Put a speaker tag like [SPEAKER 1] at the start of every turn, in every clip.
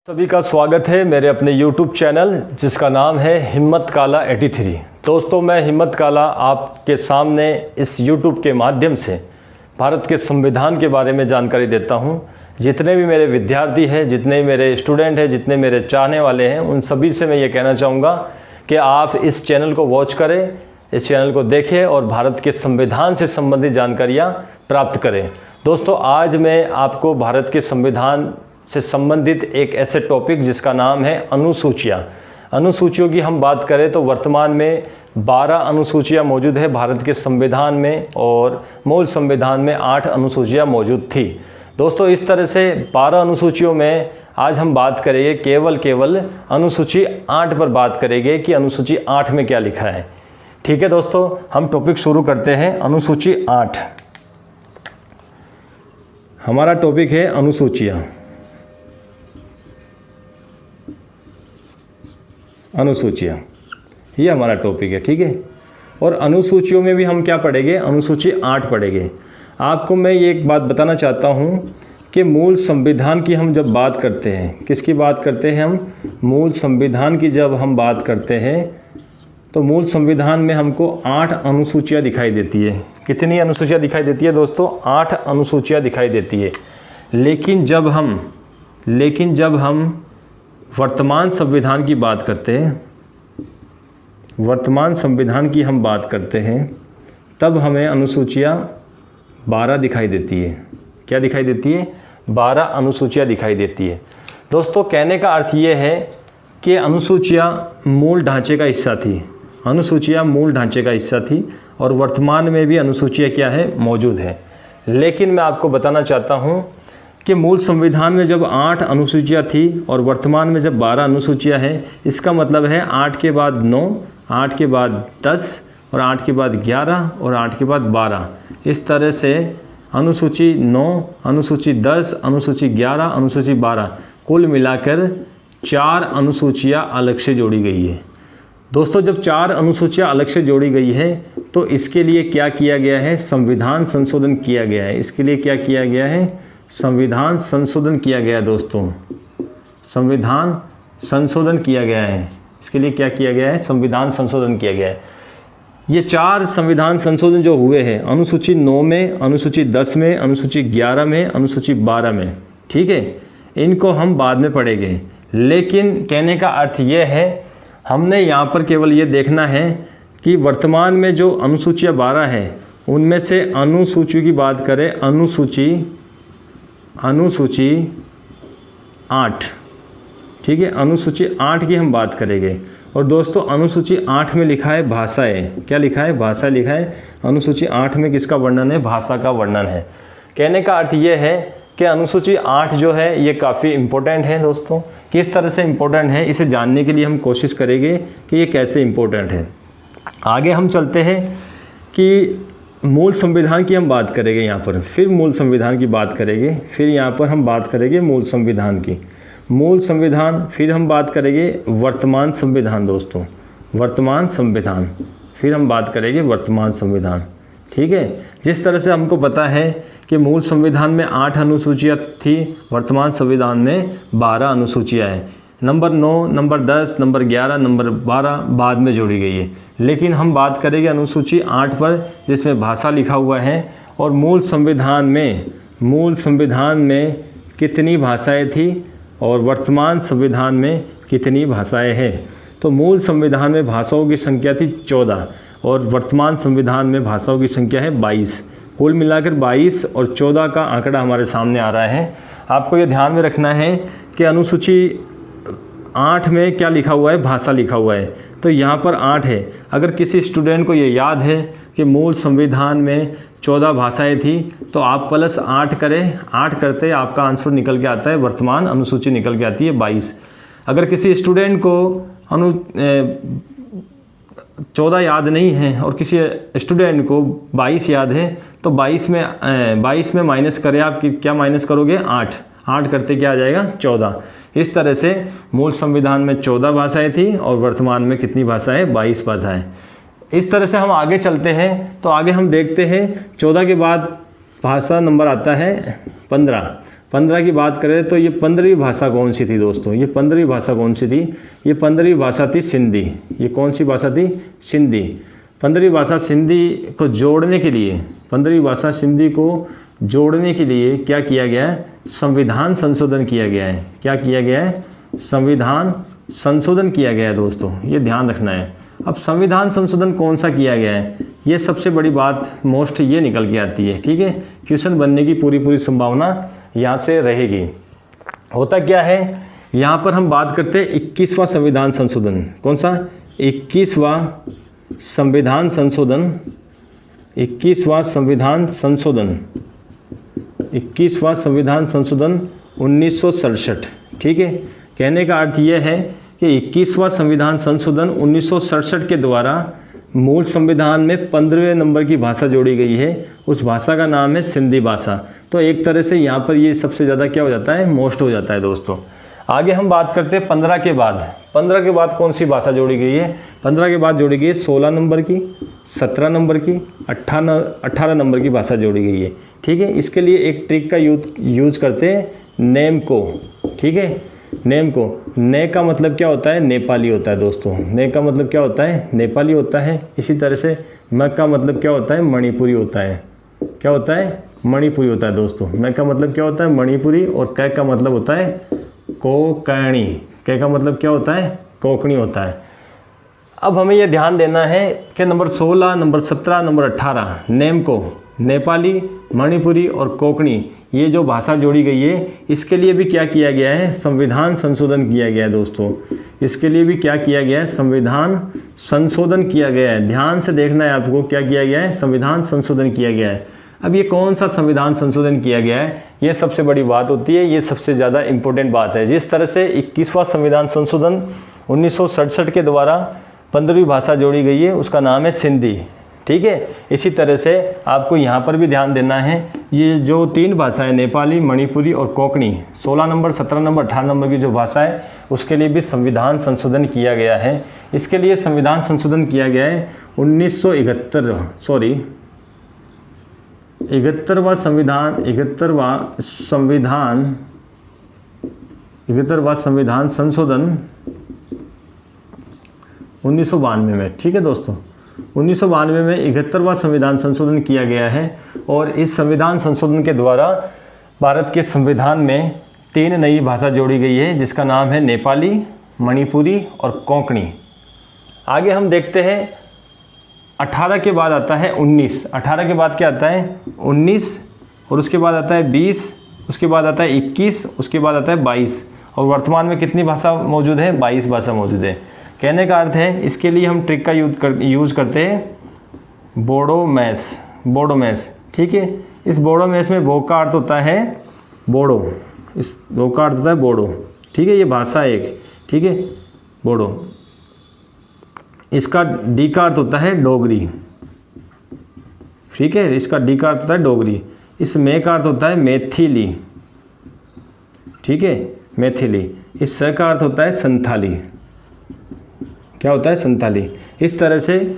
[SPEAKER 1] सभी का स्वागत है मेरे अपने YouTube चैनल जिसका नाम है हिम्मत काला 83। दोस्तों, मैं हिम्मत काला आपके सामने इस YouTube के माध्यम से भारत के संविधान के बारे में जानकारी देता हूं। जितने भी मेरे विद्यार्थी हैं, जितने भी मेरे स्टूडेंट हैं, जितने मेरे चाहने वाले हैं, उन सभी से मैं ये कहना चाहूँगा कि आप इस चैनल को वॉच करें, इस चैनल को देखें और भारत के संविधान से संबंधित जानकारियाँ प्राप्त करें। दोस्तों, आज मैं आपको भारत के संविधान से संबंधित एक ऐसे टॉपिक जिसका नाम है अनुसूचियाँ। अनुसूचियों की हम बात करें तो वर्तमान में 12 अनुसूचियाँ मौजूद है भारत के संविधान में, और मूल संविधान में 8 अनुसूचियाँ मौजूद थी। दोस्तों, इस तरह से 12 अनुसूचियों में आज हम बात करेंगे केवल अनुसूची 8 पर बात करेंगे कि अनुसूची 8 में क्या लिखा है। ठीक है दोस्तों, हम टॉपिक शुरू करते हैं। अनुसूची 8 हमारा टॉपिक है। अनुसूचियाँ ये हमारा टॉपिक है। ठीक है, और अनुसूचियों में भी हम क्या पढ़ेंगे? अनुसूची 8 पढ़ेंगे। आपको मैं ये एक बात बताना चाहता हूँ कि मूल संविधान की हम जब बात करते हैं, किसकी बात करते हैं हम? मूल संविधान की जब हम बात करते हैं तो मूल संविधान में हमको 8 अनुसूचियाँ दिखाई देती है। कितनी अनुसूचियाँ दिखाई देती है दोस्तों? 8 अनुसूचियाँ दिखाई देती है। लेकिन जब हम वर्तमान संविधान की बात करते हैं, वर्तमान संविधान की हम बात करते हैं, तब हमें अनुसूचियाँ 12 दिखाई देती है। क्या दिखाई देती है? 12 अनुसूचियाँ दिखाई देती है। दोस्तों, कहने का अर्थ ये है कि अनुसूचियाँ मूल ढांचे का हिस्सा थी। अनुसूचियाँ मूल ढांचे का हिस्सा थी और वर्तमान में भी अनुसूचियाँ क्या है? मौजूद है। लेकिन मैं आपको बताना चाहता हूँ कि मूल संविधान में जब 8 अनुसूचियाँ थी और वर्तमान में जब 12 अनुसूचियाँ हैं, इसका मतलब है 8 के बाद 9, 8 के बाद 10 और 8 के बाद 11 और 8 के बाद 12। इस तरह से अनुसूची 9, अनुसूची 10, अनुसूची 11, अनुसूची 12, कुल मिलाकर 4 अनुसूचियाँ अलग से जोड़ी गई है। दोस्तों, जब 4 अनुसूचियाँ अलग से जोड़ी गई है तो इसके लिए क्या किया गया है? संविधान संशोधन किया गया है। इसके लिए क्या किया गया है? संविधान संशोधन किया गया। दोस्तों, संविधान संशोधन किया गया है। इसके लिए क्या किया गया है? संविधान संशोधन किया गया है। ये 4 संविधान संशोधन जो हुए हैं, अनुसूची 9 में, अनुसूची 10 में, अनुसूची 11 में, अनुसूची 12 में, ठीक है, इनको हम बाद में पढ़ेंगे। लेकिन कहने का अर्थ ये है, हमने यहाँ पर केवल ये देखना है कि वर्तमान में जो अनुसूचियाँ 12 है उनमें से अनुसूची की बात करें, अनुसूची 8, ठीक है, अनुसूची 8 की हम बात करेंगे। और दोस्तों, अनुसूची 8 में लिखा है भाषाएं। क्या लिखा है? भाषा लिखा है। अनुसूची 8 में किसका वर्णन है? भाषा का वर्णन है। कहने का अर्थ ये है कि अनुसूची 8 जो है ये काफ़ी इम्पोर्टेंट है। दोस्तों, किस तरह से इम्पोर्टेंट है इसे जानने के लिए हम कोशिश करेंगे कि ये कैसे इम्पोर्टेंट है। आगे हम चलते हैं कि मूल संविधान की हम बात करेंगे यहाँ पर, फिर मूल संविधान की बात करेंगे, फिर यहाँ पर हम बात करेंगे मूल संविधान की, मूल संविधान, फिर हम बात करेंगे वर्तमान संविधान। दोस्तों, वर्तमान संविधान, फिर हम बात करेंगे वर्तमान संविधान। ठीक है, जिस तरह से हमको पता है कि मूल संविधान में 8 अनुसूचियाँ थी, वर्तमान संविधान में 12 अनुसूचियाँ हैं। नंबर 9, नंबर 10, नंबर 11, नंबर 12 बाद में जोड़ी गई है। लेकिन हम बात करेंगे अनुसूची 8 पर, जिसमें भाषा लिखा हुआ है। और मूल संविधान में कितनी भाषाएं थी और वर्तमान संविधान में कितनी भाषाएं हैं? तो मूल संविधान में भाषाओं की संख्या थी 14 और वर्तमान संविधान में भाषाओं की संख्या है 22। कुल मिलाकर 22 और 14 का आंकड़ा हमारे सामने आ रहा है। आपको ये ध्यान में रखना है कि अनुसूची 8 में क्या लिखा हुआ है? भाषा लिखा हुआ है। तो यहाँ पर 8 है। अगर किसी स्टूडेंट को ये याद है कि मूल संविधान में 14 भाषाएं थी तो आप +8 करें, 8 करते आपका आंसर निकल के आता है, वर्तमान अनुसूची निकल के आती है 22। अगर किसी स्टूडेंट को 14 याद नहीं है और किसी स्टूडेंट को 22 याद है तो 22 में माइनस करें आप, क्या माइनस करोगे? 8 करते क्या आ जाएगा? 14। इस तरह से मूल संविधान में 14 भाषाएं थी और वर्तमान में कितनी भाषाएं? 22 भाषाएं। इस तरह से हम आगे चलते हैं तो आगे हम देखते हैं 14 के बाद भाषा नंबर आता है 15। 15 की बात करें तो ये 15वीं भाषा कौन सी थी दोस्तों? ये 15वीं भाषा कौन सी थी? ये 15वीं भाषा थी सिंधी। ये कौन सी भाषा थी? सिंधी। 15वीं भाषा सिंधी को जोड़ने के लिए, 15वीं भाषा सिंधी को जोड़ने के लिए क्या किया गया है? संविधान संशोधन किया गया है। क्या किया गया है? संविधान संशोधन किया गया है दोस्तों, ये ध्यान रखना है। अब संविधान संशोधन कौन सा किया गया है, ये सबसे बड़ी बात मोस्ट ये निकल के आती है। ठीक है, क्वेश्चन बनने की पूरी संभावना यहाँ से रहेगी। होता क्या है, यहाँ पर हम बात करते हैं 21वां संविधान संशोधन। कौन सा? 21वां संविधान संशोधन। 21वां संविधान संशोधन, 21वां संविधान संशोधन 1967। ठीक है, कहने का अर्थ यह है कि 21वां संविधान संशोधन 1967 के द्वारा मूल संविधान में 15वें नंबर की भाषा जोड़ी गई है। उस भाषा का नाम है सिंधी भाषा। तो एक तरह से यहाँ पर ये सबसे ज़्यादा क्या हो जाता है? मोस्ट हो जाता है दोस्तों। आगे हम बात करते हैं 15 के बाद। 15 के बाद कौन सी भाषा जोड़ी गई है? 15 के बाद जोड़ी गई है 16 नंबर की, 17 नंबर की, 18 नंबर की भाषा जोड़ी गई है। ठीक है, इसके लिए एक ट्रिक का यूज करते हैं, नेम को। ठीक है, नेम को। ने का मतलब क्या होता है? नेपाली होता है दोस्तों। ने का मतलब क्या होता है? नेपाली होता है। इसी तरह से म का मतलब क्या होता है? मणिपुरी होता है। क्या होता है? मणिपुरी होता है दोस्तों। म का मतलब क्या होता है? मणिपुरी। और क का मतलब होता है कोंकणी। क का मतलब क्या होता है? कोंकणी होता है। अब हमें यह ध्यान देना है कि नंबर 16, नंबर 17, नंबर 18 नेम को नेपाली, मणिपुरी और कोंकणी, ये जो भाषा जोड़ी गई है, इसके लिए भी क्या किया गया है? संविधान संशोधन किया गया है दोस्तों। इसके लिए भी क्या किया गया है? संविधान संशोधन किया गया है। ध्यान से देखना है आपको, क्या किया गया है? संविधान संशोधन किया गया है। अब ये कौन सा संविधान संशोधन किया गया है, ये सबसे बड़ी बात होती है, ये सबसे ज़्यादा इम्पोर्टेंट बात है। जिस तरह से 21वां संविधान संशोधन 1967 के द्वारा 15वीं भाषा जोड़ी गई है, उसका नाम है सिंधी। ठीक है, इसी तरह से आपको यहाँ पर भी ध्यान देना है, ये जो 3 भाषाएं नेपाली, मणिपुरी और कोंकणी, 16 नंबर, 17 नंबर, 18 नंबर की जो भाषा है, उसके लिए भी संविधान संशोधन किया गया है। इसके लिए संविधान संशोधन किया गया है 71वां संविधान संशोधन 1992 में। ठीक है दोस्तों, 1992 में 71वां संविधान संशोधन किया गया है। और इस संविधान संशोधन के द्वारा भारत के संविधान में 3 नई भाषा जोड़ी गई है, जिसका नाम है नेपाली, मणिपुरी और कोंकणी। आगे हम देखते हैं 18 के बाद आता है 19। 18 के बाद क्या आता है? 19। और उसके बाद आता है 20, उसके बाद आता है 21, उसके बाद आता है 22। और वर्तमान में कितनी भाषा मौजूद है? 22 भाषा मौजूद है। कहने का अर्थ है, इसके लिए हम ट्रिक का यूज़ करते हैं बोडो मैस। ठीक है, इस बोडो मैस में बो का अर्थ होता है बोडो, इस बो का अर्थ होता है बोडो। ठीक है, ये भाषा एक। ठीक है, बोडो। इसका डी का अर्थ होता है डोगरी। ठीक है, इसका डी का अर्थ होता है डोगरी। इस मे का अर्थ होता है मैथिली। ठीक है, मैथिली। इस स का अर्थ होता है संथाली। क्या होता है? संथाली। इस तरह से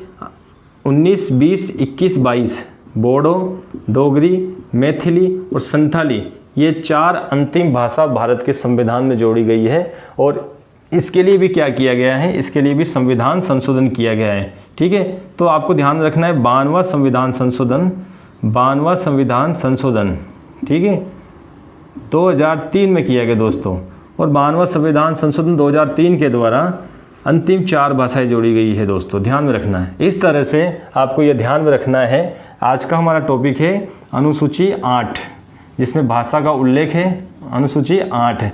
[SPEAKER 1] 19, 20, 21, 22 बोडो, डोगरी, मैथिली और संथाली, ये 4 अंतिम भाषा भारत के संविधान में जोड़ी गई है। और इसके लिए भी क्या किया गया है? इसके लिए भी संविधान संशोधन किया गया है। ठीक है, तो आपको ध्यान रखना है 52वां संविधान संशोधन। ठीक है, 2003 में किया गया दोस्तों। और 52वां संविधान संशोधन 2003 के द्वारा अंतिम 4 भाषाएं जोड़ी गई है दोस्तों, ध्यान में रखना है। इस तरह से आपको यह ध्यान में रखना है। आज का हमारा टॉपिक है अनुसूची 8, जिसमें भाषा का उल्लेख है। अनुसूची 8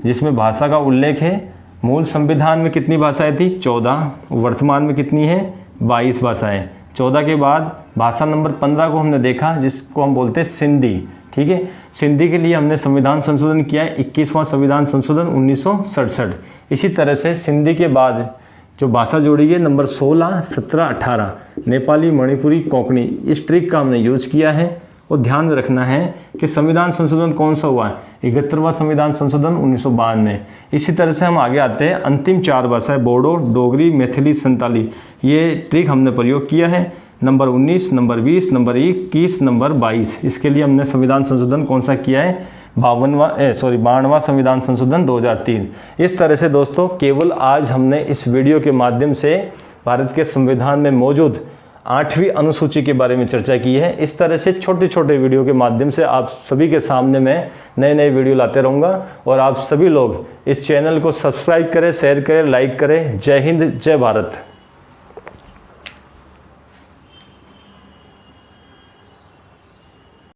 [SPEAKER 1] जिसमें भाषा का उल्लेख है। मूल संविधान में कितनी भाषाएं थी? 14। वर्तमान में कितनी है? 22 भाषाएं। 14 के बाद भाषा नंबर 15 को हमने देखा, जिसको हम बोलते हैं सिंधी। ठीक है, सिंधी के लिए हमने संविधान संशोधन किया है 21वां संविधान संशोधन 1967। इसी तरह से सिंधी के बाद जो भाषा जोड़ी है नंबर 16, 17, 18 नेपाली, मणिपुरी, कोंकणी, इस ट्रिक का हमने यूज किया है। और ध्यान में रखना है कि संविधान संशोधन कौन सा हुआ है? 71वां संविधान संशोधन 1952 में। इसी तरह से हम आगे आते हैं अंतिम 4 भाषाएं बोडो, डोगरी, मैथिली, संताली। ये ट्रिक हमने प्रयोग किया है नंबर 19, नंबर 20, नंबर 21, नंबर 22। इसके लिए हमने संविधान संशोधन कौन सा किया है? 52वां संविधान संशोधन 2003। इस तरह से दोस्तों केवल आज हमने इस वीडियो के माध्यम से भारत के संविधान में मौजूद 8वीं अनुसूची के बारे में चर्चा की है। इस तरह से छोटे छोटे वीडियो के माध्यम से आप सभी के सामने मैं नए नए वीडियो लाते रहूँगा और आप सभी लोग इस चैनल को सब्सक्राइब करें, शेयर करें, लाइक करें। जय हिंद, जय भारत।